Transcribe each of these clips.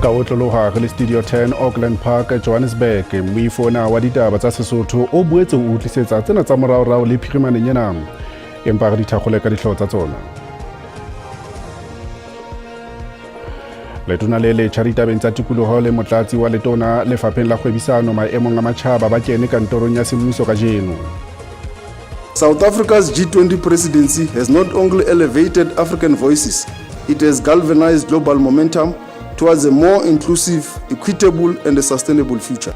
ka otloloha re le Studio 10 Auckland Park Johannesburg moifona wa ditaba tsa Sesotho o boetse o utlisetsa tsena tsa moraorao le phirimaneng ena empa re dithakgole ka dihlooho tsa tsona. Letona le letjha ditabeng tsa tikoloho le motlatsi wa letona lefapheng la kgwebisano maemong a matjhaba ba kene kantorong ya semmuso kajeno. South Africa's G20 presidency has not only elevated African voices, it has galvanized global momentum towards a more inclusive, equitable and a sustainable future.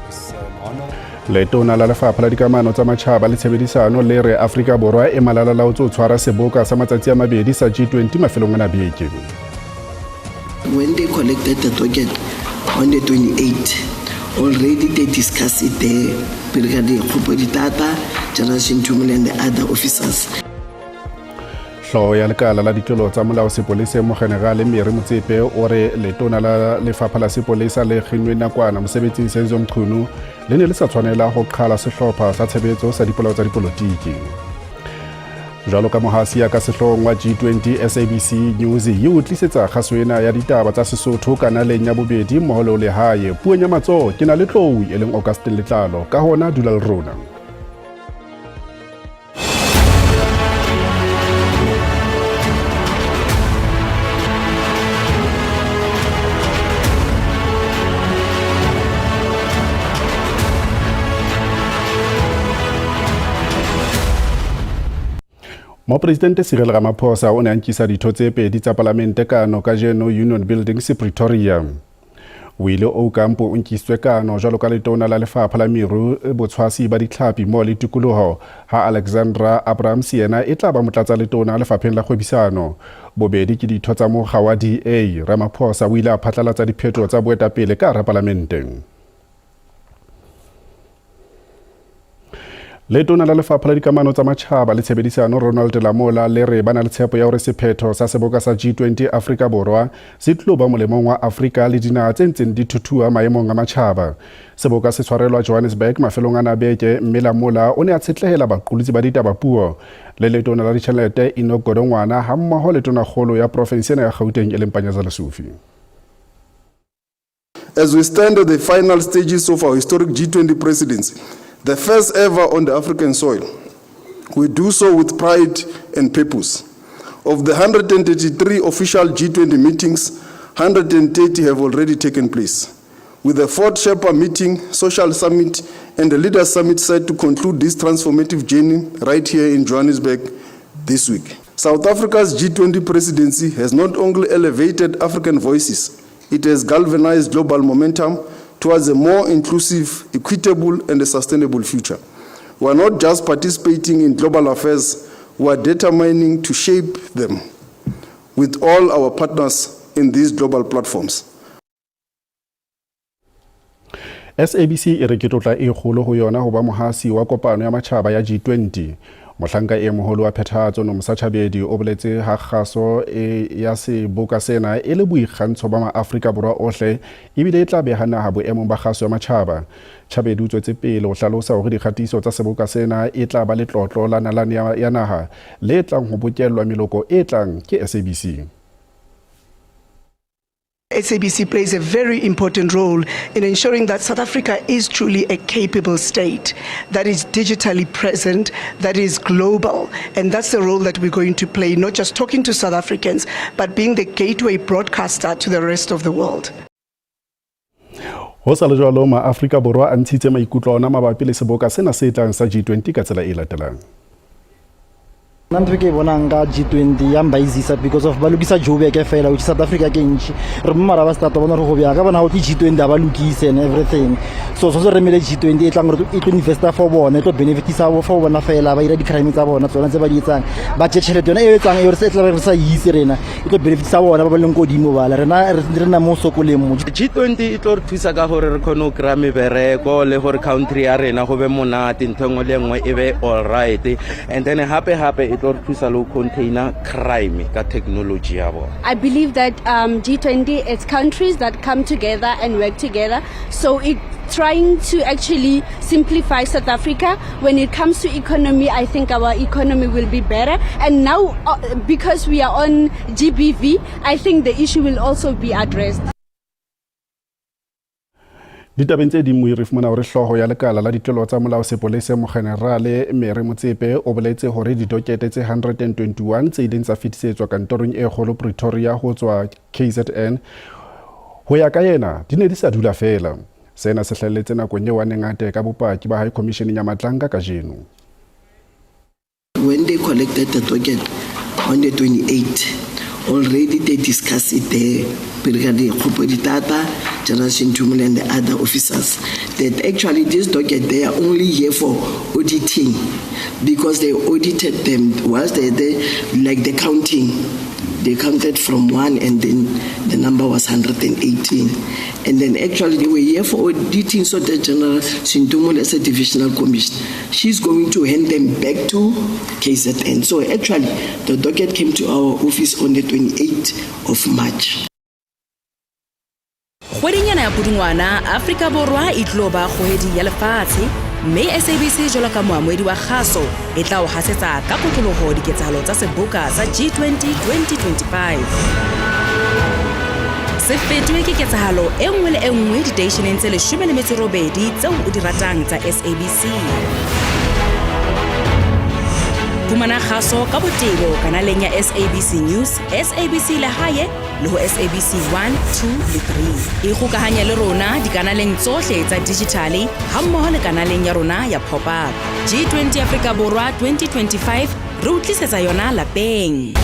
Letona la lefapha la dikamano tsa matjhaba le tshebedisano le re Afrika Borwa e malalalaotse o tshwara seboka sa matsatsi a mabedi sa G20 mafelong ana beke. When they collected the docket on the 28th, already they discussed it there. Brigadier Khupoditata, General Shintumule and the other officers. Hloho ya lekala la ditlolo tsa molao sepolese mo generale Mary Motsepe o re letona la lefapha la sepolesa le kginwe nakwana mosebetsing Senzo Mchunu le ne le sa tshwanela go qhala sehlopha sa tshebetso sa dipolao tsa dipolotiki. Jalo ka mohasi ya ka sehlong wa G20 SABC News e utlisetsa kgaswena ya ditaba tsa Sesotho kanaleng ya bobedi moholo le hae puong ya matso ke na le tlou e leng Augustine Letlalo ka hona dula le rona. Mopresidente Cyril Ramaphosa o ne a nkisa ditho tse pedi tsa parlamente kano kajeno Union Buildings Pretoria. O ile o kampo o nkisitswe kano jwalo ka letona la lefapha la meru botshwasi ba ditlhapi mo le tikoloho ha Alexandra Abrahams yena e tla ba motlatsa letona lefapheng la kgwebisano. Bobedi ke ditho tsa mokga wa DA. Ramaphosa o ile a phatlalatsa diphetho tsa boetapele ka hara parlamenteng. Letona la lefapha la dikamano tsa matjhaba le tshebedisano Ronald Lamola le re bana le tshepo ya hore sephetho sa seboka sa G20 Afrika Borwa se tlo ba molemong wa Afrika le dinaha tse ntseng di thuthua maemong a matjhaba. Seboka se tshwarelwa Johannesburg mafelong a beke mme Lamola o ne a tshetlehela baqolotsi ba ditaba puo le letona la ditjhelete Enoch Godongwana ha mmoho letona kgolo ya province ya Gauteng e leng Panyaza Lesufi. As we stand at the final stages of our historic G20 presidency, the first ever on the African soil, we do so with pride and purpose. Of the 133 official G20 meetings, 130 have already taken place, with the fourth Sherpa meeting, social summit, and the leaders summit set to conclude this transformative journey right here in Johannesburg this week. South Africa's G20 presidency has not only elevated African voices, it has galvanized global momentum towards a more inclusive, equitable, and a sustainable future. We are not just participating in global affairs, we are determining to shape them with all our partners in these global platforms. SABC e re ke tlotla e kgolo ho yona ho ba mohasi wa kopano ya matjhaba ya G20. Mohlanka e moholo wa phethahatso no Mosachabedi o boletse ha kgaso ya seboka sena e le boikgantsho ba ma-Afrika Borwa ohle ebile e tla beha naha boemong ba kgaso ya matjhaba. Chabedi o tswetse pele o hlalosa hore dikgatiso tsa seboka sena e tla ba le tlotlo la nalane ya naha le tlang ho bokellwa meloko e tlang ke SABC. SABC plays a very important role in ensuring that South Africa is truly a capable state that is digitally present, that is global, and that's the role that we're going to play, not just talking to South Africans, but being the gateway broadcaster to the rest of the world. Ho sa le jwalo ma-Afrika Borwa a ntshitse maikutlo ona mabapi le seboka sena se tlang sa G20 ka tsela e latelang. Ntho ke bonang ka G20 ya mbaizisa because of balukisa Joburg ke fela which South Africa ke ntshi re mmara ba start bona re go bya ka bona ho G20 ba lukise and everything so re mele G20 e tlang re e tlo investa for bona e tlo benefitisa for bona fela ba ira di crime tsa bona tsona tse ba di etsang ba tšhelete yona e etsang e re se tla re sa yise rena e tlo benefitisa bona ba leng kodimo bala rena re na mo sokoleng mo G20 e tlo re thusa ka gore re khone o kra mebereko le gore country ya rena go be monate ntho le nngwe e be all right and then happy container crime ka technology yabo. I believe that G20 it's countries that come together and work together, so it trying to actually simplify South Africa. When it comes to economy, I think our economy will be better, and now because we are on GBV, I think the issue will also be addressed. Ditabeng tse ding re fumana hore hloho ya lekala la ditlolo tsa molao sepolesa Mogenerale Mary Motsepe o boletse hore ditokete tse 121 tse ileng tsa fetisetswa kantorong e kgolo Pretoria ho tswa KZN ho ya ka yena di ne di sa dula fela. Sena se hlahelletse nakong eo a neng a teka bopaki ba High Commission ya Matlanga kajeno. When they collected the docket on the 28th, already they discussed it there, Brigadier Khupoditata, General Shintumule and the other officers, that actually this docket, they are only here for auditing because they audited them whilst they like the counting. They counted from 1 and then the number was 118. And then actually they were here for auditing, so the General Shintumule as a divisional commissioner, she's going to hand them back to KZN. So actually the docket came to our office on the 28th of March. Kgwedinyana ya Pudungwana, Afrika Borwa e tlo ba kgwedi ya lefatshe, mme SABC jwalo ka moamohedi wa kgaso e tla o hasetsa ka kotloloho diketsahalo tsa Seboka sa G20 2025. Se fetwe ke ketsahalo e nngwe le e nngwe diteisheneng tse 18 tseo o di ratang tsa SABC. Fumana kgaso ka botebo kanaleng ya SABC News, SABC Lehae le ho SABC 1, 2 le 3. Ikgokahanya le rona dikanaleng tsohle tsa digitale hammoho le kanaleng ya rona ya pop-up. G20 Afrika Borwa 2025 re utlisetsa yona lapeng.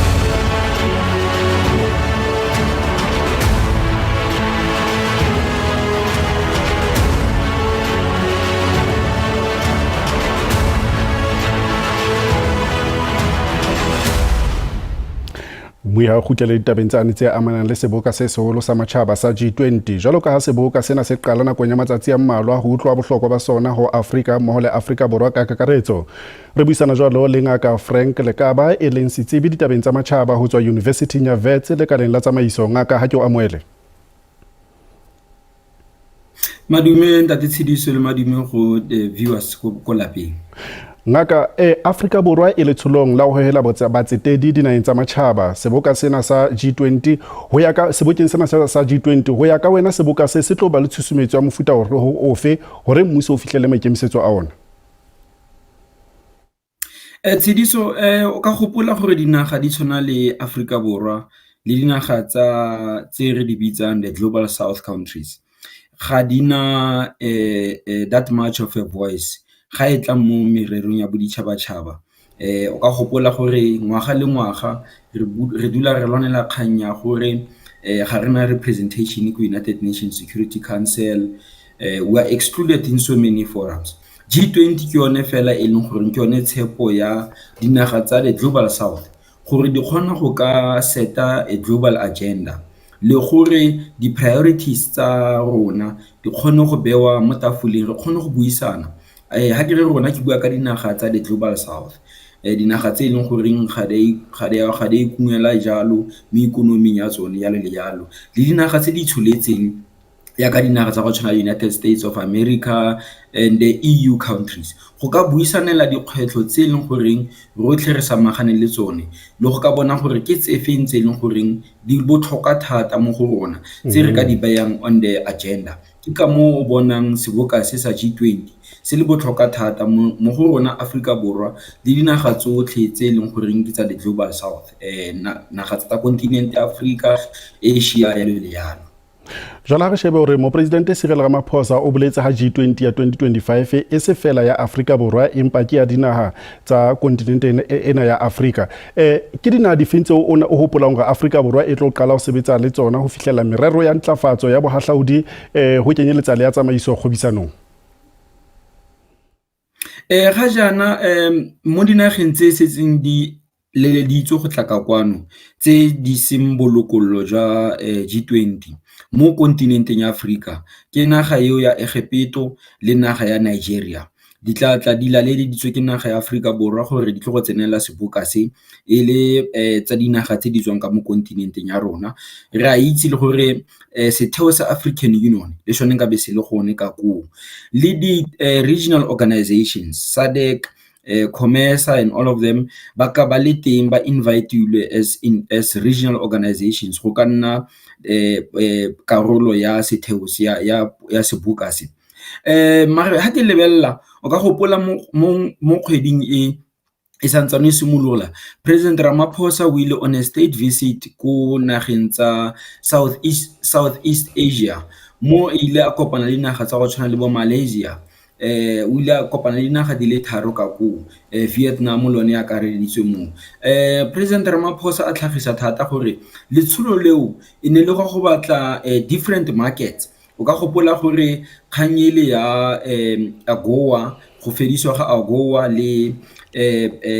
Mui ha kgutlela ditabeng tsane tse amanang le seboka se seholo sa matjhaba sa G20 jwalo ka ha seboka sena se qala nakong ya matsatsi a mmalwa ho utlwa bohlokwa ba sona ho Afrika mmoho le Afrika Borwa ka kakaretso. Re buisana jwalo le ngaka Frank Lekaba e leng setsebi ditabeng tsa matjhaba ho tswa University ya Wits le kaleng la tsamaiso. Ngaka ha ke o amohele. Madume ntate Tshidiso le madume go viewers ko lapeng. Ngaka Afrika Borwa e le tsholong la ho hela batsetedi dinaheng tsa matjhaba seboka sena sa G20 ho ya ka sebokeng sena sa G20 ho ya ka wena seboka se tlo ba le tshusumetso ya mofuta ofe hore mmuso o fihlelle maikemisetso a ona. Tshidiso o ka gopola gore dinaga di tshwana le Afrika Borwa le dinaga tse re di bitsang the Global South countries ga dina that much of a voice ga e tla mo mererong ya boditšhabatšhaba. O ka gopola gore ngwaga le ngwaga re dula re lwanela kgang ya gore ga rena representation ko United Nations Security Council. We are excluded in so many forums. G20 ke yone fela e leng gore ke yone tshepo ya dinaga tsa the Global South gore di kgona go ka seta a global agenda le gore di priorities tsa rona di kgone go bewa mo tafoleng re kgone go buisana. Ha ke re rona ke bua ka dinaga tsa the Global South, dinaga tse leng goreng ga de ikumela jalo mo ikonoming ya tsone ya le jalo le dinaga tse di tsholetseng ya ka dinaga tsa go tshwana United States of America and the EU countries go ka buisanela dikgwetlho tse leng goreng rotlhe re samagane le tsone le go ka bona gore ke tse feng tse leng goreng di botlhokwa thata mo go rona tse re ka di bayang on the agenda. Ke ka mo o bonang seboka se sa G20 se le botlhokwa thata mo go rona Afrika Borwa le dinaga tsotlhe tse leng goreng ke tsa the Global South naga tsa continent ya Africa, Asia ya le jalo. Jala re shebe hore mo presidente Cyril Ramaphosa o boletse ha G20 ya 2025 e se fela ya Afrika Borwa empa ke ya dinaga tsa kontinente ena ya Afrika. Ke dinaga difeng tseo o hopola hore Afrika Borwa e tlo qala ho sebetsa le tsona ho fihlela merero ya ntlafatso ya bohahlaudi ho kenyeletsa le ya tsamaiso kgobisanong. Ga jana mo dinageng tse setseng di leleditswe go tlaka kwano tse di simbolokollo jwa G20 mo kontinenteng ya Afrika ke naga eo ya Egipto le naga ya Nigeria di tla di laleditswe ke naga ya Afrika Borwa gore di tlo go tsenela seboka se e le tsa dinaga tse di tswang ka mo kontinenteng ya rona. Re a itse le gore setheo sa African Union le shone ka be se le gone ka go le di regional organizations SADC COMESA and all of them ba ka ba le teng ba invite as regional organizations go ka nna karolo ya setheo ya seboka se. Mare ha ke lebella o ka gopola mo kgweding e santsane simolola President Ramaphosa o ile on a state visit ko nageng tsa Southeast Asia mo ile a kopana le naga tsa go tshwana le bo Malaysia o ile a kopana le dinaga di le tharo ka ko Vietnam le one ya ka reditswe mo President Ramaphosa a tlhagisa thata gore letsholo leo e ne le go batla different markets o ka gopola gore kganyele ya AGOA go fediswa ga AGOA le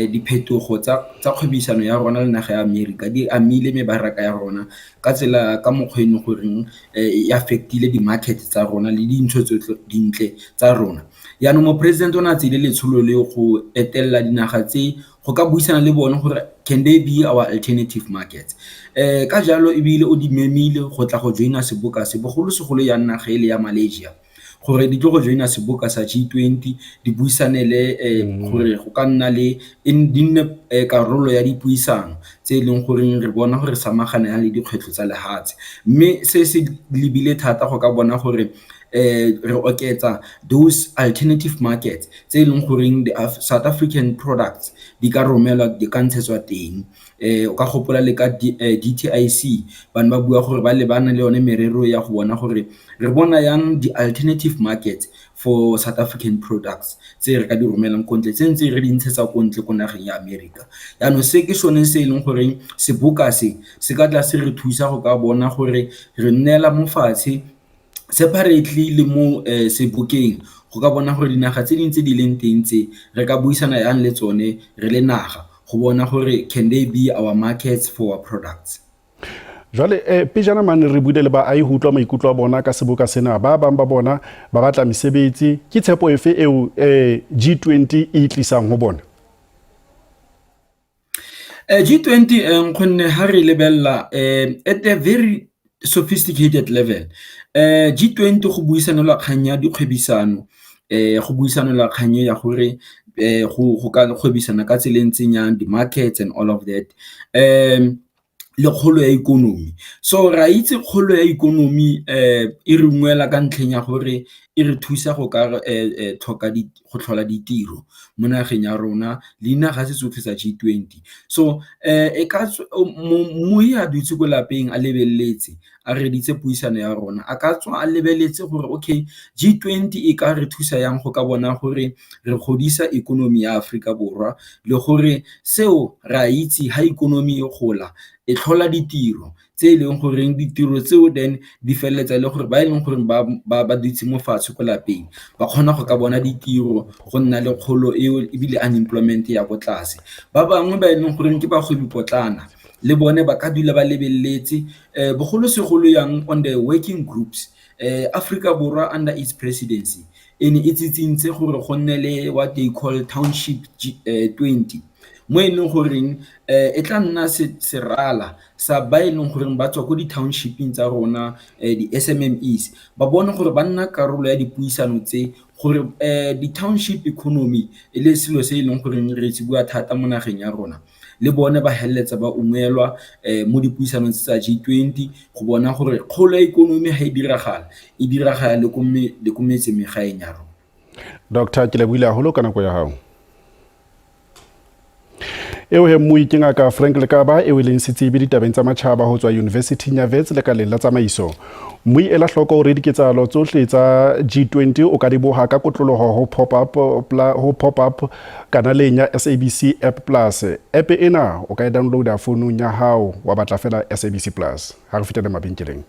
diphetogo tsa kgwebisano ya rona le naga ya America di amile mebaraka ya rona ka tsela ka mokgweng gore e affectile di market tsa rona le dintšho tsotlhe dintle tsa rona yaanong mo president o na tsile letsholo le go etella dinaga tse go ka buisana le bone gore can they be our alternative markets ka jalo ebile o di memile go tla go joina seboka se bogolosegolo ya naga ile ya Malaysia gore di tlo go joina seboka sa G20 di buisane le gore go ka nna le dinne karolo ya dipuisano tse leng gore re bona gore samagana le dikgwetlo tsa lehatshe mme se se libile thata go ka bona gore re oketsa those alternative markets tse leng gore the South African products di ka romelwa di ka ntshetswa teng o ka gopola le ka DTIC bana ba bua gore ba le bana le one merero ya go bona gore re bona yang di alternative markets for South African products tse re ka di romelang kontle tse re di ntshetsa kontle ko nageng ya America yaanong se ke sone se leng gore seboka se ka tla se re thusa go ka bona gore re nnela mofatshe separately le mo sebokeng go ka bona gore dinaga tse dintse di leng teng tse re ka buisana yang le tsone re le naga go bona gore can they be our markets for our products. Jwale pejana mane re buile le ba ai hutlwa maikutlo a bona ka seboka sena ba bang ba bona ba batla mesebetsi ke tshepo efe eo G20 e tlisang ho bona G20 nkgonne ha re lebella at a very sophisticated level G20 go buisanelwa kganya dikgwebisano go buisanelwa kganya ya gore go ka kgwebisana ka tseleng yang di markets and all of that le kgolo ya ikonomi so ra itse kgolo ya ikonomi e re ngwela ka ntlheng ya gore e re thusa go ka tlhoka go tlhola ditiro mo nageng ya rona le naga se tsotlhe sa G20 so e ka mo ya dutse go lapeng a lebeletse a re ditse puisano ya rona a ka tswa a lebeletse gore okay G20 e ka re thusa yang go ka bona gore re godisa ikonomi ya Afrika Borwa le gore seo ra itse ha ikonomi e gola e tlhola ditiro tse leng gore ditiro tseo then di feletsa le gore ba leng gore ba ditse mo fatshe go lapeng ba kgona go ka bona ditiro go nna le kgolo e bile unemployment ya go tlase ba bangwe ba leng gore ke ba go bipotlana le bone ba ka dula ba lebeletse bogolo segolo yang on the working groups Africa Borwa under its presidency ene e tsitsintse gore go nne le what they call township 20 mo e leng gore e tla nna serala sa ba e leng gore ba tswa go di townshiping tsa rona di SMMEs ba bona gore ba nna karolo ya dipuisano tse gore di township economy e le selo se e leng gore re se bua thata mo nageng ya rona le bone ba helletsa ba umelwa mo dipuisanong tsa G20 go bona gore kgolo ya ikonomi ha e diragala le ko metse megaeng ya rona. Dr. Kilebuile haholo ka nako ya hao eo he mmui ke ngaka Frank Lekaba eo leng setsebi ditabeng tsa matjhaba ho tswa University ya Wits le ka lela tsamaiso mmui ela hloko hore diketsalo tsohle tsa G20 o ka di boha ka kotloloho ho pop up kanaleng ya SABC App Plus app ena o ka e downloada founung ya hao wa batla fela SABC Plus ha re fitela mabenkeleng.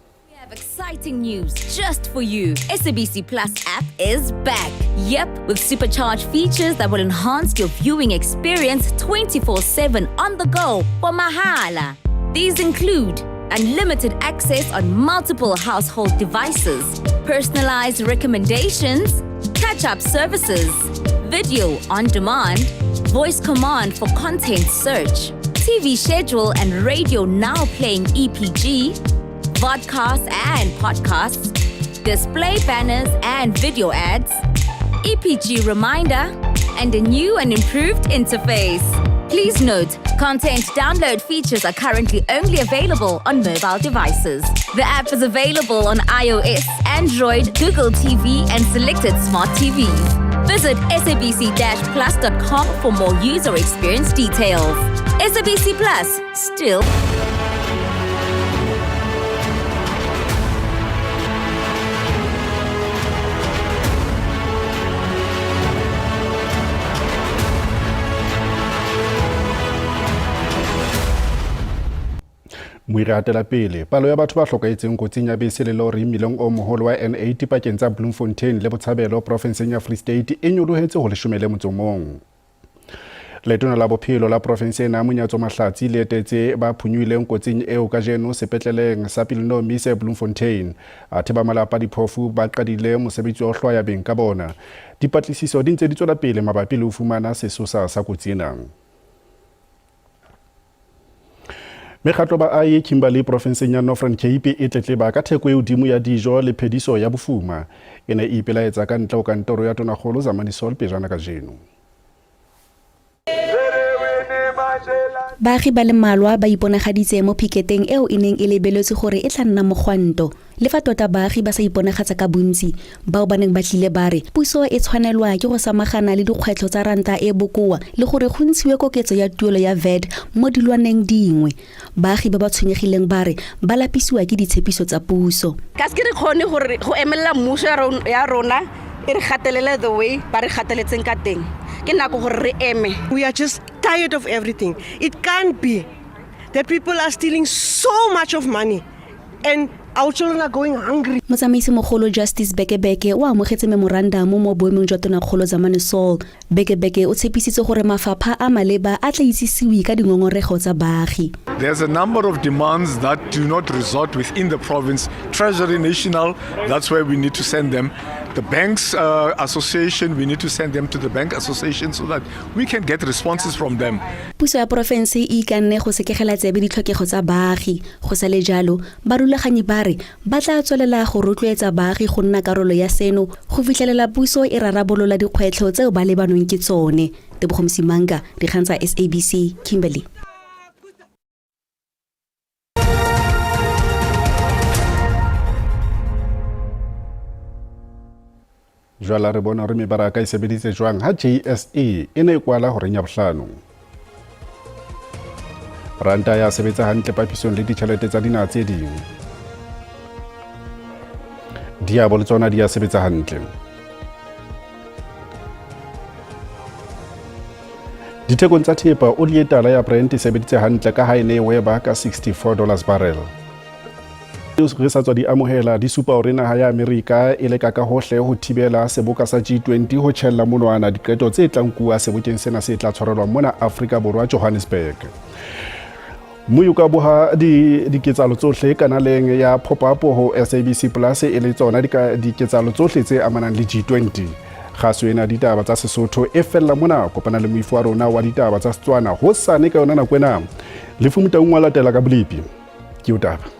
Exciting news just for you. SABC Plus app is back. Yep, with supercharged features that will enhance your viewing experience 24/7 on the go for mahala. These include unlimited access on multiple household devices, personalized recommendations, catch-up services, video on demand, voice command for content search, TV schedule and radio now playing EPG, vodcasts and podcasts, display banners and video ads, EPG reminder, and a new and improved interface. Please note, content download features are currently only available on mobile devices. The app is available on iOS, Android, Google TV, and selected smart TVs. Visit sabc-plus.com for more user experience details. SABC Plus, still. Moiratela pele palo ya batho ba hlokaetseng kotsing ya bese le lori milong o moholo wa N8 pakeng tsa Bloemfontein le Botshabelo provinseng ya Free State e nyolohetse ho 10 motsomong. Letona la bophelo la province ena Monyatso Mahlatsi le etetse ba phunyuileng kotsing eo ka jeno sepetleleng sa Pilnomi se Bloemfontein. Athe ba malapa diphofu ba qadile mosebetsi o hloya beng ka bona. Dipatlisiso di ntse di tswela pele mabapi le ho fumana sesosa sa kotsi ena. Mekgatlo ba ai Kimberley provinseng ya Northern Cape e tletleba ka theko e hodimo ya dijo le phediso ya bofuma. Ene e ipelaetsa ka ntle ho kantoro ya Tonakgolo Zamani Sol pejana ka jeno. Baagi ba le malwa ba iponagaditse mo piketeng eo e neng e lebeletse gore e tla nna mogwanto. Le fa tota baagi ba sa iponagatsa ka bontsi, bao ba neng ba tlile ba re puso e tshwanelwa ke go samagana le dikgwetlho tsa ranta e bokoa le gore go ntshiwe koketso ya tuelo ya VAT mo dilwaneng dingwe. Baagi ba ba tshwenyegileng ba re ba lapisiwa ke ditshepiso tsa puso. Ka se re kgone gore go emelela mmuso ya rona e re gatelele the way ba re gateletseng ka teng. Ke nako gore re eme. We are just tired of everything. It can't be that people are stealing so much of money and our children are going hungry. Motsamaisi mogolo Justice Bekebeke o amogetse memorandum mo boemong jwa Tonakgolo Zamani Sol. Bekebeke o tshepisitse gore mafapha a maleba a tla itsisiwe ka dingongorego tsa baagi. There's a number of demands that do not resort within the province. Treasury National, that's where we need to send them. The Banks Association, we need to send them to the Bank Association so that we can get responses from them. Puso ya province e ikanne go sekegela tsebe ditlhokego tsa baagi. Go sa le jalo, barulaganyi ba re ba tla tswelela go rotloetsa baagi go nna karolo ya seno go fitlhelela puso e rarabolola dikgwetlho tseo ba lebanong ke tsone. Tebogo Msimanga, dikgang tsa SABC, Kimberley. Jwala re bona re mebaraka e sebeditse jwang ha JSE e ne e kwala ho renya bohlano. Ranta ya sebetsa hantle papisong le ditjhelete tsa dinaha tse ding. Diabo le tsona di ya sebetsa hantle. Dithekong tsa thepa oli e tala ya Brent e sebeditse hantle ka ha e ne weba ka $64 barrel. Re sa tswa di amohela di supa hore naha ya Amerika e leka ka hohle ho thibela seboka sa G20 ho tshella monwana diqeto tse tlang kuwa sebokeng sena se tla tshwarelwa mona Afrika Borwa Johannesburg. Muyuka boha diketsalo tsohle kanaleng ya pop-up ho SABC Plus e le tsona diketsalo tsohle tse amanang le G20. Kgaso ena ditaba tsa Sesotho e fella mona kopana le moifo wa rona wa ditaba tsa Setswana hosane ka yona nako ena. Le fumuta ngwa latela ka Bolepi. Ke utaba.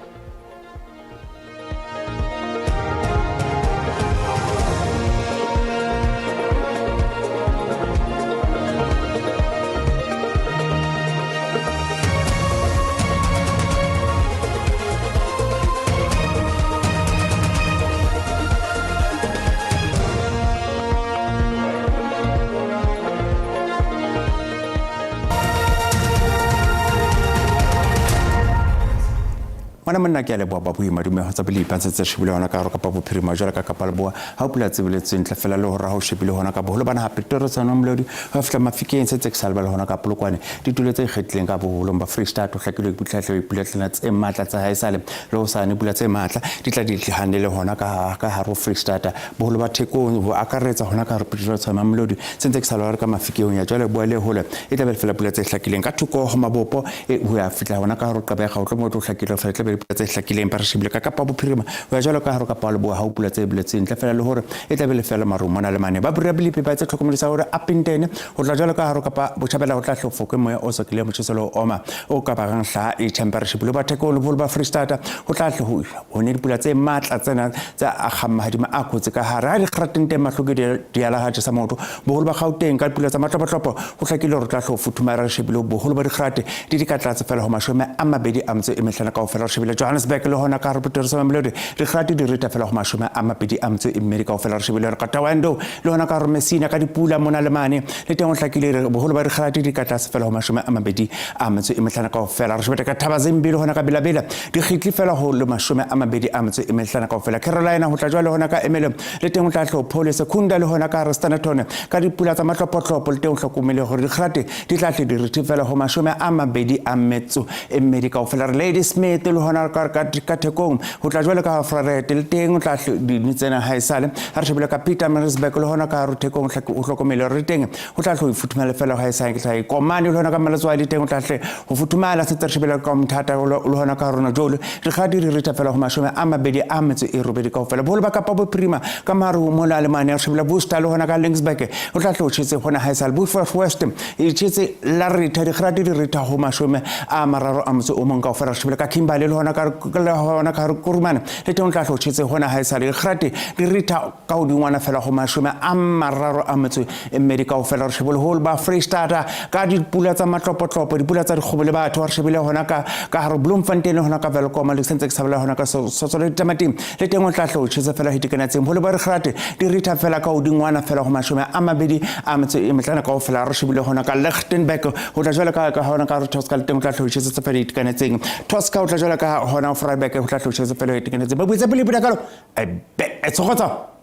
Mana monna ke a leboa ba boima dume ho tsa Bolepi a ntse shebile hona ka hare ka bophirima jwale ka Kapaleboa ha o pula tsebeletse ntle fela le hore ha o shebile hona ka boholo bana ha Pretoria tsana Mlodi ha fihla Mafikeng se tseksalba le hona ka Polokwane ditulo tse ikgetleng ka boholo ba Free State o hlakile butlhahle pula tlena tse matla tsa haesale le ho sane pula tse matla di tla di hanele hona ka haro Free State boholo ba Thekong bo akaretsa hona ka Pretoria tsana Mlodi se tseksalwa ka Mafikeng ya jwale boa le hole e tla be fela pula tse hlakileng ka thoko ho mabopo ho ya fihla hona ka haro Qabega o tlo mo tlo hlakile fa tle dipula tse hlakileng ba re shebile ka Kapa Bophirima wa jalo ka haro ka Paleboa ha pula tse biletseng tla fela le hore e tla be le fela maru mona le mane ba bura bilipi ba tse tlhokomedisa hore apintene ho tla jalo ka haro ka Botjhabela ho tla hlofo ke moya o sokile motjheselo oma o ka ba gang hla e championship le ba thekolo bo ba Free State ho tla hle ho ne dipula tse matla tsena tsa akgamma hadima a khotse ka hara di kratente mahloke di ala ha tsa motho boholo ba Gauteng ka dipula tsa matlopotlopo ho hlakile hore tla hlofo thumara re shebile boholo ba di krate di ka tlatsa fela ho mashome a mabedi a mtse e mehlana ka ofela re shebile Johannesburg le hona ka re Pretoria sa Mamelodi di krate di reta fela ho mashome a mabedi a mtse e mmedi ka ofela re shebile re Katawando le hona ka re Messina ka dipula mona le mane le teng ho hlakile boholo ba di krate di ka tlatsa fela ho mashome a mabedi a mtse e mehlana ka ofela re shebile ka Thabazimbi le hona ka Belabela di khitli fela ho le mashome a mabedi a mtse e mehlana ka ofela Carolina ho tla jwa le hona ka Emelem le teng ho tla hlopha Police Secunda le hona ka Standerton ka dipula tsa matlopotlopo le teng ho hlokomele hore di krate di tla tle di rete fela ho mashome a mabedi a metso e mmedi ka ofela Lady Smith le hona ka Thekong ho tla jwa le ka Freret le teng ho tla di tsena ha isale ha re shebile ka Peter Marisburg le hona ka Thekong o hlokomele re teng ho tla hle ho futhumela fela ha isale ke tla Komane le hona ka Maletswa le teng ho tla hle ho futhumela se tsa shebile ka Mthata le hona ka rona jole re ga di rete fela ho mashome a mabedi a metso e robedi ka ofela boholo ba Kapa Bophirima ka maru mo la le mane re shebile Booster le hona ka Linksburg o tla hle ho tshetse hona ha isale Beaufort West e tshetse la reta di ga di reta ho mashome a mararo a motse o mong ka ofela re shebile ka Kimberley le hona ka Kurumane le teng tla hle ho tshetse hona ha isale grate di reta ka o dingwana fela ho mashome a mararo a motse e mmedi ka ofela re shebile whole ba Free State ka dipula tsa matlopotlopo dipula tsa dikgobo le batho re shebile hona ka haro Bloemfontein le hona ka Welkom le sentse ke sabela hona ka Sotsolo Tamating le teng o tla hle ho tshetse fela hitikanetseng hole ba re grate di reta fela ka o dingwana fela ho mashome a mabedi a motse e metlana ka ofela re shebile hona ka Lichtenburg ho tla jwala ka hona ka Tosca le teng o tla hle ho tshetse fela hitikanetseng Tosca o tla jwala ka hona Vryburg ho tla hle ho tshetse fela hitikanetseng ba buitse pele pele ka lo e tsogotsa